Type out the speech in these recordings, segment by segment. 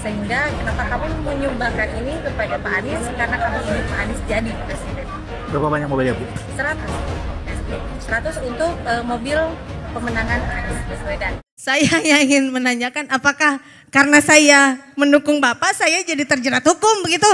Sehingga kenapa kamu menyumbangkan ini kepada Pak Anies, karena kamu ingin Pak Anies jadi presiden. Berapa banyak mobilnya, Bu? 100 100 untuk mobil pemenangan Anies Baswedan. Saya yang ingin menanyakan, apakah karena saya mendukung Bapak saya jadi terjerat hukum begitu?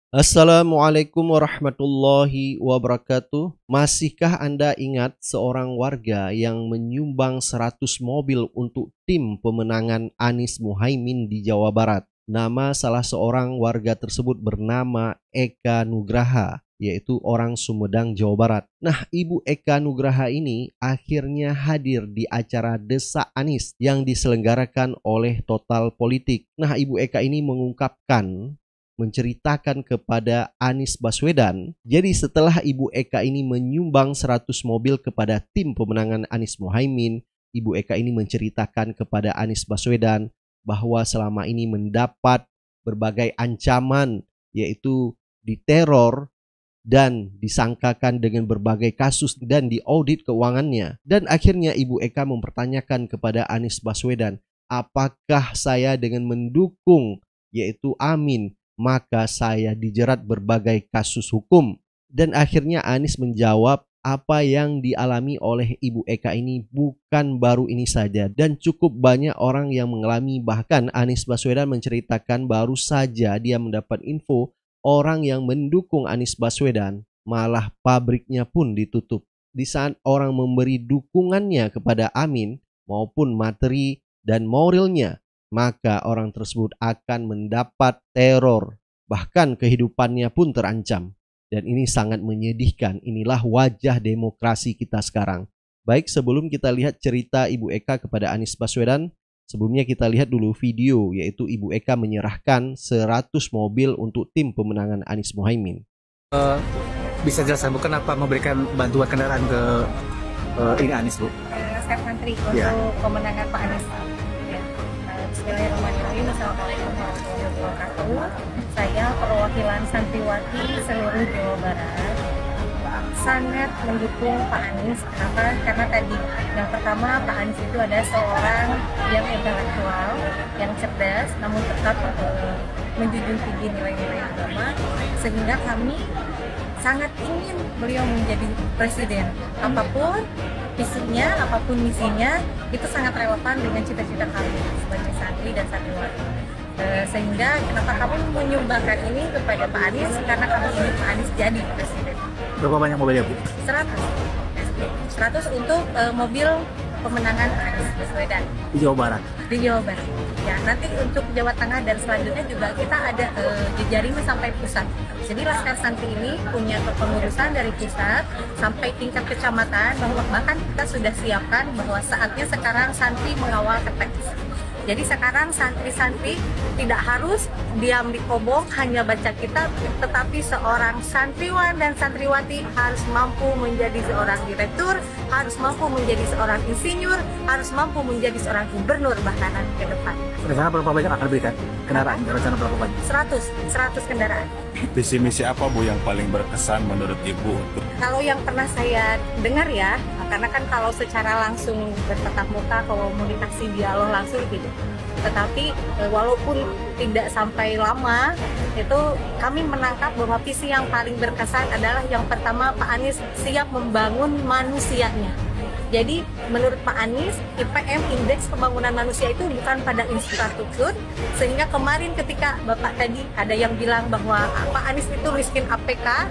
Assalamualaikum warahmatullahi wabarakatuh. Masihkah Anda ingat seorang warga yang menyumbang 100 mobil untuk tim pemenangan Anies Muhaimin di Jawa Barat? Nama salah seorang warga tersebut bernama Eka Nugraha, yaitu orang Sumedang, Jawa Barat. Nah, Ibu Eka Nugraha ini akhirnya hadir di acara Desak Anies yang diselenggarakan oleh Total Politik. Nah, Ibu Eka ini menceritakan kepada Anies Baswedan. Jadi setelah Ibu Eka ini menyumbang 100 mobil kepada tim pemenangan Anies Muhaimin, Ibu Eka ini menceritakan kepada Anies Baswedan bahwa selama ini mendapat berbagai ancaman, yaitu diteror dan disangkakan dengan berbagai kasus dan diaudit keuangannya. Dan akhirnya Ibu Eka mempertanyakan kepada Anies Baswedan, apakah saya dengan mendukung yaitu Amin, maka saya dijerat berbagai kasus hukum. Dan akhirnya Anies menjawab, apa yang dialami oleh Ibu Eka ini bukan baru ini saja, dan cukup banyak orang yang mengalami. Bahkan Anies Baswedan menceritakan baru saja dia mendapat info orang yang mendukung Anies Baswedan malah pabriknya pun ditutup. Di saat orang memberi dukungannya kepada Amin maupun materi dan moralnya, maka orang tersebut akan mendapat teror, bahkan kehidupannya pun terancam. Dan ini sangat menyedihkan. Inilah wajah demokrasi kita sekarang. Baik, sebelum kita lihat cerita Ibu Eka kepada Anies Baswedan, sebelumnya kita lihat dulu video, yaitu Ibu Eka menyerahkan 100 mobil untuk tim pemenangan Anies Muhaimin. Bisa jelaskan, Bu, kenapa memberikan bantuan kendaraan ke ini Anies, Bu? Staf Menteri untuk pemenangan Pak Anies. Bismillahirrahmanirrahim. Assalamualaikum warahmatullahi wabarakatuh. Saya perwakilan santriwati seluruh Jawa Barat sangat mendukung Pak Anies. Kenapa? Karena tadi yang pertama, Pak Anies itu ada seorang yang intelektual, yang cerdas, namun tetap menjunjung tinggi nilai-nilai agama, sehingga kami sangat ingin beliau menjadi presiden. Apapun visinya, apapun misinya, itu sangat relevan dengan cita-cita kami sebagai santri dan santriwati. Sehingga kenapa kamu menyumbangkan ini kepada Pak Anies, karena kamu ingin Pak Anies jadi presiden. Berapa banyak mobilnya, Bu? 100 untuk mobil pemenangan Anies Baswedan Di Jawa Barat? Di Jawa Barat. Ya, nanti untuk Jawa Tengah dan selanjutnya juga kita ada jejaringnya sampai pusat. Jadi Laskar Santri ini punya kepengurusan dari pusat sampai tingkat kecamatan, bahkan kita sudah siapkan bahwa saatnya sekarang santri mengawal KTP. Jadi sekarang santri-santri tidak harus diam di kobong hanya baca kitab, tetapi seorang santriwan dan santriwati harus mampu menjadi seorang direktur, harus mampu menjadi seorang insinyur, harus mampu menjadi seorang gubernur bahkan ke depan. Rencana berapa banyak akan diberikan kendaraan? Rencana berapa banyak? 100 kendaraan. Visi misi apa, Bu, yang paling berkesan menurut Ibu? Kalau yang pernah saya dengar ya, karena kan kalau secara langsung bertatap muka, komunikasi dialog langsung gitu. Tetapi walaupun tidak sampai lama, itu kami menangkap bahwa visi yang paling berkesan adalah yang pertama, Pak Anies siap membangun manusianya. Jadi menurut Pak Anies, IPM, Indeks Pembangunan Manusia itu bukan pada infrastruktur, sehingga kemarin ketika Bapak tadi ada yang bilang bahwa Pak Anies itu miskin APK,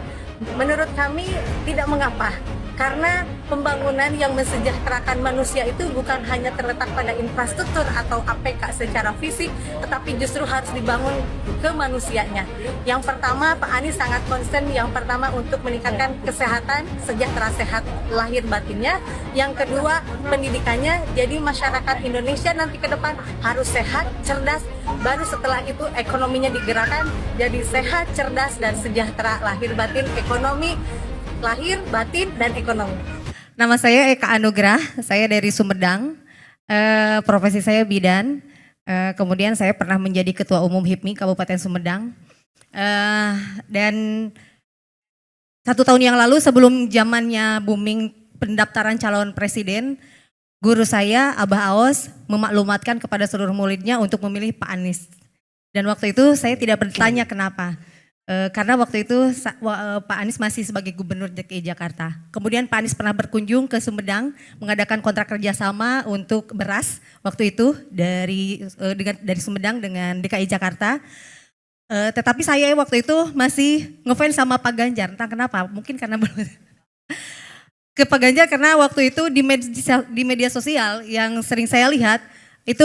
menurut kami tidak mengapa. Karena pembangunan yang mensejahterakan manusia itu bukan hanya terletak pada infrastruktur atau APK secara fisik, tetapi justru harus dibangun ke manusianya. Yang pertama, Pak Anies sangat concern yang pertama untuk meningkatkan kesehatan, sejahtera sehat lahir batinnya. Yang kedua, pendidikannya. Jadi masyarakat Indonesia nanti ke depan harus sehat, cerdas, baru setelah itu ekonominya digerakkan jadi sehat, cerdas, dan sejahtera lahir batin, ekonomi, lahir, batin, dan ekonomi. Nama saya Eka Anugrah, saya dari Sumedang, profesi saya bidan, kemudian saya pernah menjadi Ketua Umum HIPMI Kabupaten Sumedang, dan 1 tahun yang lalu sebelum zamannya booming pendaftaran calon presiden, guru saya Abah Aos memaklumatkan kepada seluruh muridnya untuk memilih Pak Anies. Dan waktu itu saya tidak bertanya kenapa. Karena waktu itu Pak Anies masih sebagai gubernur DKI Jakarta. Kemudian Pak Anies pernah berkunjung ke Sumedang mengadakan kontrak kerjasama untuk beras waktu itu dari Sumedang dengan DKI Jakarta. Tetapi saya waktu itu masih ngefans sama Pak Ganjar, entah kenapa, mungkin karena belum ke Pak Ganjar karena waktu itu di media sosial yang sering saya lihat itu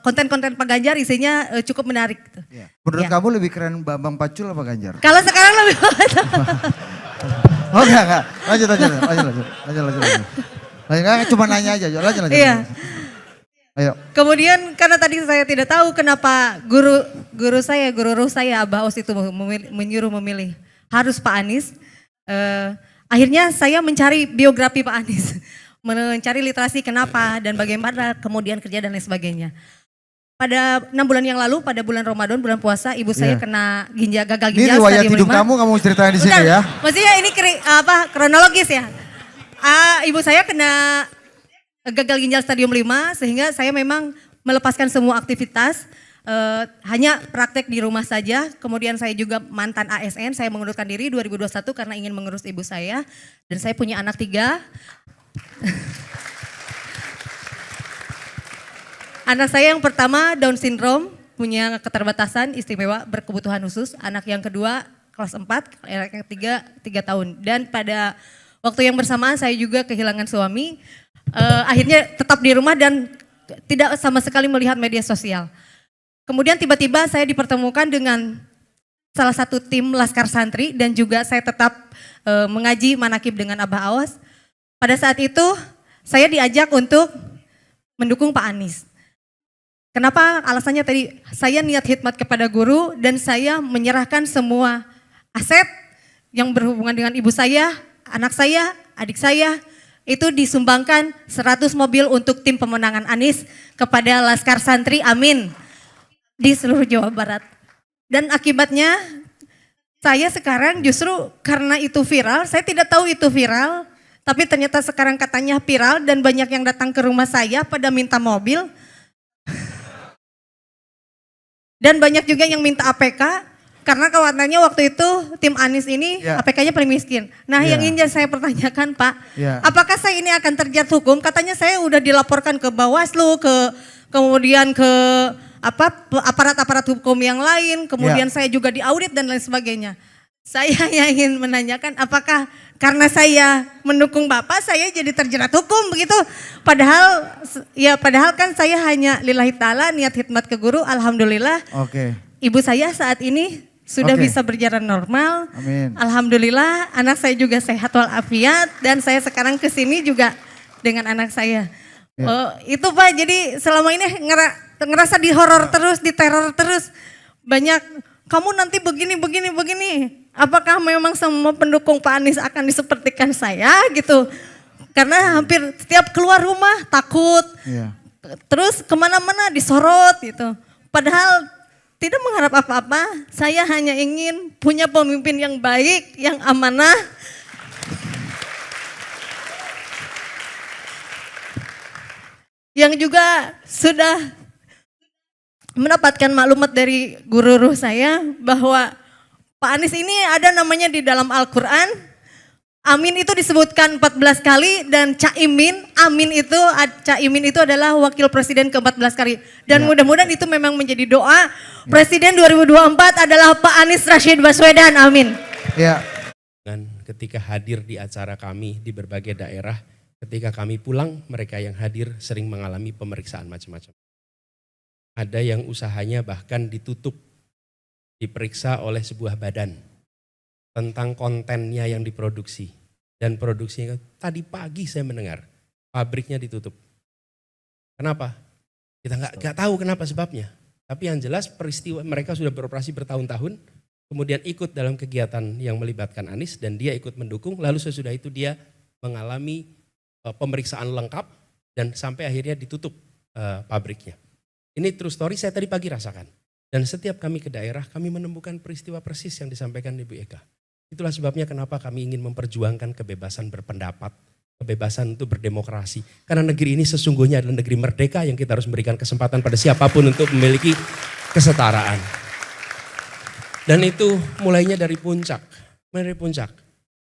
konten-konten Pak Ganjar isinya cukup menarik. Gitu. Ya. Menurut kamu lebih keren Bambang Pacul apa Ganjar? Kalau sekarang lebih Oh enggak. Lanjut. Cuma nanya aja, lanjut. Iya. Ayo. Kemudian karena tadi saya tidak tahu kenapa guru ruh saya Abah Aos itu menyuruh memilih harus Pak Anies. Akhirnya saya mencari biografi Pak Anies. Mencari literasi kenapa dan bagaimana kemudian kerja dan lain sebagainya. Pada 6 bulan yang lalu, pada bulan Ramadan, bulan puasa, ibu saya kena gagal ginjal. Ini riwayat hidup kamu ceritain di sini ya. Maksudnya ini kronologis ya. Ibu saya kena gagal ginjal stadium 5 sehingga saya memang melepaskan semua aktivitas. Hanya praktek di rumah saja, kemudian saya juga mantan ASN, saya mengundurkan diri 2021 karena ingin mengurus ibu saya. Dan saya punya anak 3. Anak saya yang pertama Down syndrome, punya keterbatasan istimewa berkebutuhan khusus. Anak yang kedua kelas 4, anak yang ketiga 3 tahun. Dan pada waktu yang bersamaan saya juga kehilangan suami. Akhirnya tetap di rumah dan tidak sama sekali melihat media sosial. Kemudian tiba-tiba saya dipertemukan dengan salah satu tim Laskar Santri dan juga saya tetap mengaji manakib dengan Abah Aos. Pada saat itu saya diajak untuk mendukung Pak Anies. Kenapa? Alasannya tadi saya niat khidmat kepada guru dan saya menyerahkan semua aset yang berhubungan dengan ibu saya, anak saya, adik saya itu disumbangkan 100 mobil untuk tim pemenangan Anies kepada Laskar Santri, amin, di seluruh Jawa Barat. Dan akibatnya saya sekarang justru karena itu viral, saya tidak tahu itu viral, tapi ternyata sekarang katanya viral dan banyak yang datang ke rumah saya pada minta mobil. Dan banyak juga yang minta APK karena khawatirnya waktu itu tim Anies ini APK-nya paling miskin. Nah yang ingin saya pertanyakan Pak, apakah saya ini akan terjerat hukum? Katanya saya udah dilaporkan ke Bawaslu, kemudian ke aparat-aparat hukum yang lain, kemudian saya juga diaudit dan lain sebagainya. Saya yang ingin menanyakan apakah karena saya mendukung Bapak saya jadi terjerat hukum begitu. Padahal kan saya hanya lillahi ta'ala niat khidmat ke guru, alhamdulillah. Ibu saya saat ini sudah bisa berjalan normal. Amin. Alhamdulillah anak saya juga sehat walafiat dan saya sekarang kesini juga dengan anak saya. Itu Pak, jadi selama ini ngerasa dihoror terus, diteror terus. Banyak kamu nanti begini. Apakah memang semua pendukung Pak Anies akan disepertikan saya gitu? Karena hampir setiap keluar rumah takut. Terus kemana-mana disorot gitu. Padahal tidak mengharap apa-apa. Saya hanya ingin punya pemimpin yang baik, yang amanah. Yang juga sudah mendapatkan maklumat dari guru ruh saya bahwa Pak Anies ini ada namanya di dalam Al-Quran. Amin itu disebutkan 14 kali dan Caimin itu adalah wakil presiden ke-14 kali. Dan mudah-mudahan itu memang menjadi doa. Presiden 2024 adalah Pak Anies Rashid Baswedan, amin. Dan ketika hadir di acara kami di berbagai daerah, ketika kami pulang mereka yang hadir sering mengalami pemeriksaan macam-macam. Ada yang usahanya bahkan ditutup, diperiksa oleh sebuah badan tentang kontennya yang diproduksi. Dan produksinya tadi pagi saya mendengar pabriknya ditutup. Kenapa? Kita nggak tahu kenapa sebabnya. Tapi yang jelas peristiwa mereka sudah beroperasi bertahun-tahun, kemudian ikut dalam kegiatan yang melibatkan Anies dan dia ikut mendukung. Lalu sesudah itu dia mengalami pemeriksaan lengkap dan sampai akhirnya ditutup pabriknya. Ini true story saya tadi pagi rasakan. Dan setiap kami ke daerah kami menemukan peristiwa persis yang disampaikan Ibu Eka. Itulah sebabnya kenapa kami ingin memperjuangkan kebebasan berpendapat, kebebasan untuk berdemokrasi. Karena negeri ini sesungguhnya adalah negeri merdeka yang kita harus memberikan kesempatan pada siapapun untuk memiliki kesetaraan. Dan itu mulainya dari puncak. Dari puncak.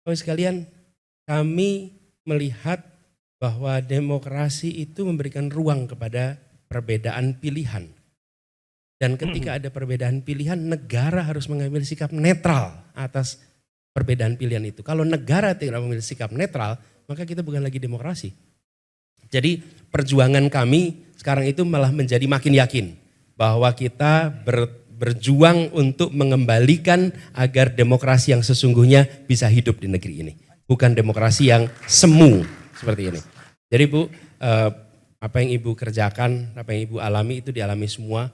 Bapak sekalian, kami melihat bahwa demokrasi itu memberikan ruang kepada perbedaan pilihan. Dan ketika ada perbedaan pilihan, negara harus mengambil sikap netral atas perbedaan pilihan itu. Kalau negara tidak mengambil sikap netral, maka kita bukan lagi demokrasi. Jadi perjuangan kami sekarang itu malah menjadi makin yakin bahwa kita berjuang untuk mengembalikan agar demokrasi yang sesungguhnya bisa hidup di negeri ini. Bukan demokrasi yang semu seperti ini. Jadi Bu, apa yang Ibu kerjakan, apa yang Ibu alami itu dialami semua.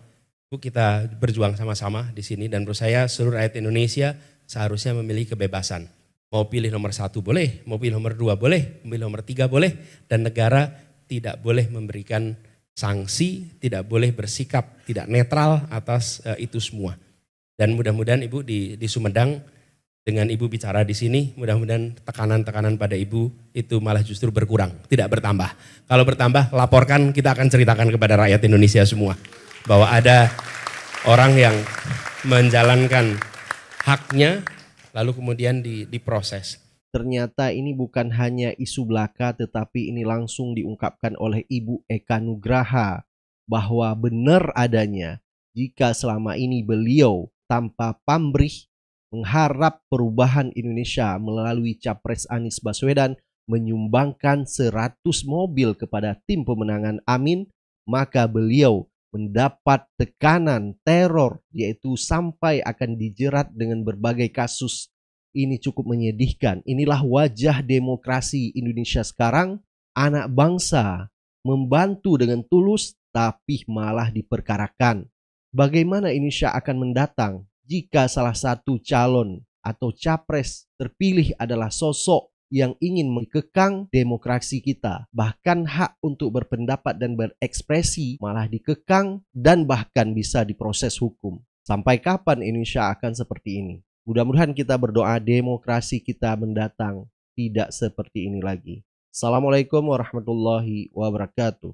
Bu, kita berjuang sama-sama di sini dan menurut saya seluruh rakyat Indonesia seharusnya memilih kebebasan. Mau pilih nomor 1 boleh, mau pilih nomor 2 boleh, mau pilih nomor 3 boleh. Dan negara tidak boleh memberikan sanksi, tidak boleh bersikap tidak netral atas itu semua. Dan mudah-mudahan Ibu di Sumedang dengan Ibu bicara di sini, mudah-mudahan tekanan-tekanan pada Ibu itu malah justru berkurang, tidak bertambah. Kalau bertambah, laporkan, kita akan ceritakan kepada rakyat Indonesia semua. Bahwa ada orang yang menjalankan haknya lalu kemudian diproses. Ternyata ini bukan hanya isu belaka tetapi ini langsung diungkapkan oleh Ibu Eka Nugraha bahwa benar adanya jika selama ini beliau tanpa pamrih mengharap perubahan Indonesia melalui Capres Anies Baswedan menyumbangkan 100 mobil kepada tim pemenangan Amin, maka beliau mendapat tekanan, teror, yaitu sampai akan dijerat dengan berbagai kasus. Ini cukup menyedihkan. Inilah wajah demokrasi Indonesia sekarang. Anak bangsa membantu dengan tulus, tapi malah diperkarakan. Bagaimana Indonesia akan mendatang jika salah satu calon atau capres terpilih adalah sosok yang ingin mengekang demokrasi kita, bahkan hak untuk berpendapat dan berekspresi malah dikekang dan bahkan bisa diproses hukum. Sampai kapan Indonesia akan seperti ini? Mudah-mudahan kita berdoa demokrasi kita mendatang tidak seperti ini lagi. Assalamualaikum warahmatullahi wabarakatuh.